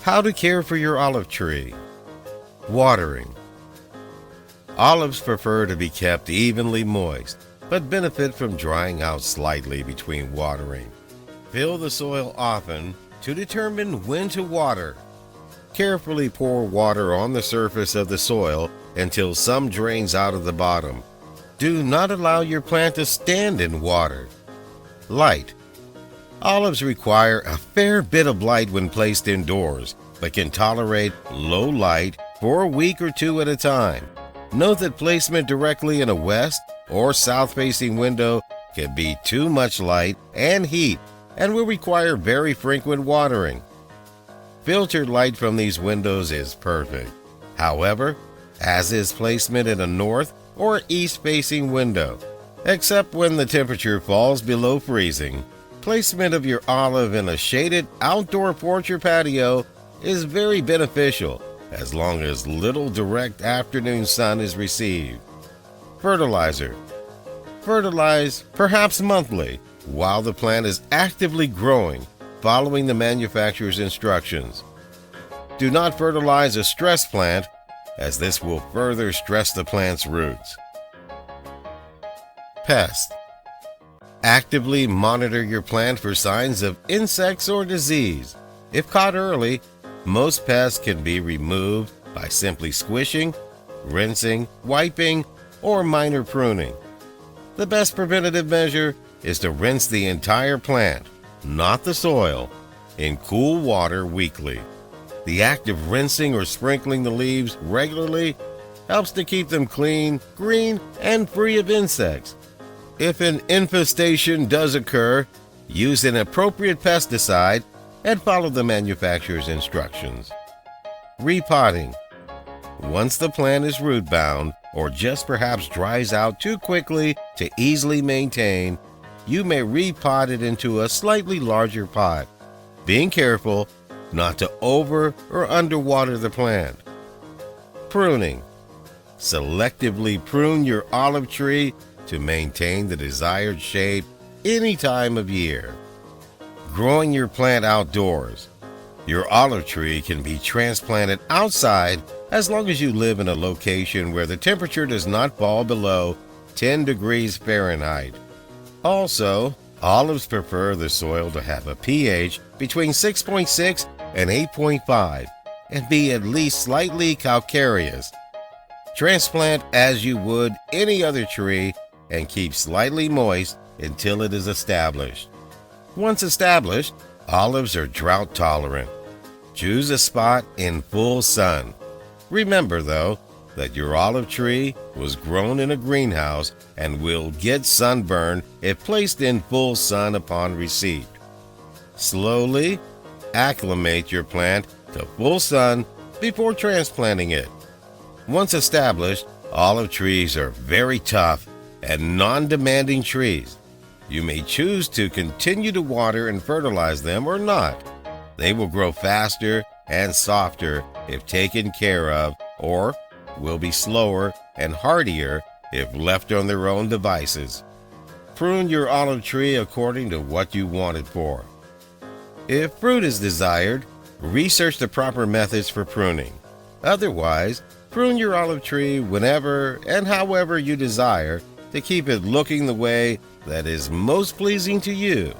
How to care for your olive tree. Watering. Olives prefer to be kept evenly moist, but benefit from drying out slightly between watering. Fill the soil often to determine when to water. Carefully pour water on the surface of the soil until some drains out of the bottom. Do not allow your plant to stand in water. Light. Olives require a fair bit of light when placed indoors, but can tolerate low light for a week or two at a time. Note that placement directly in a west or south-facing window can be too much light and heat and will require very frequent watering. Filtered light from these windows is perfect. However, as is placement in a north or east-facing window, except when the temperature falls below freezing. Placement of your olive in a shaded outdoor porch or patio is very beneficial as long as little direct afternoon sun is received. Fertilizer. Fertilize perhaps monthly while the plant is actively growing, following the manufacturer's instructions. Do not fertilize a stressed plant, as this will further stress the plant's roots. Pest. Actively monitor your plant for signs of insects or disease. If caught early, most pests can be removed by simply squishing, rinsing, wiping, or minor pruning. The best preventative measure is to rinse the entire plant, not the soil, in cool water weekly. The act of rinsing or sprinkling the leaves regularly helps to keep them clean, green, and free of insects. If an infestation does occur, use an appropriate pesticide and follow the manufacturer's instructions. Repotting. Once the plant is root-bound or just perhaps dries out too quickly to easily maintain, you may repot it into a slightly larger pot, being careful not to over or underwater the plant. Pruning. Selectively prune your olive tree to maintain the desired shape any time of year. Growing your plant outdoors. Your olive tree can be transplanted outside as long as you live in a location where the temperature does not fall below 10 degrees Fahrenheit. Also, olives prefer the soil to have a pH between 6.6 and 8.5 and be at least slightly calcareous. Transplant as you would any other tree and keep slightly moist until it is established. Once established, olives are drought tolerant. Choose a spot in full sun. Remember, though, that your olive tree was grown in a greenhouse and will get sunburn if placed in full sun upon receipt. Slowly acclimate your plant to full sun before transplanting it. Once established, olive trees are very tough and non-demanding trees. You may choose to continue to water and fertilize them or not. They will grow faster and softer if taken care of, or will be slower and hardier if left on their own devices. Prune your olive tree according to what you want it for. If fruit is desired, research the proper methods for pruning. Otherwise, prune your olive tree whenever and however you desire to keep it looking the way that is most pleasing to you.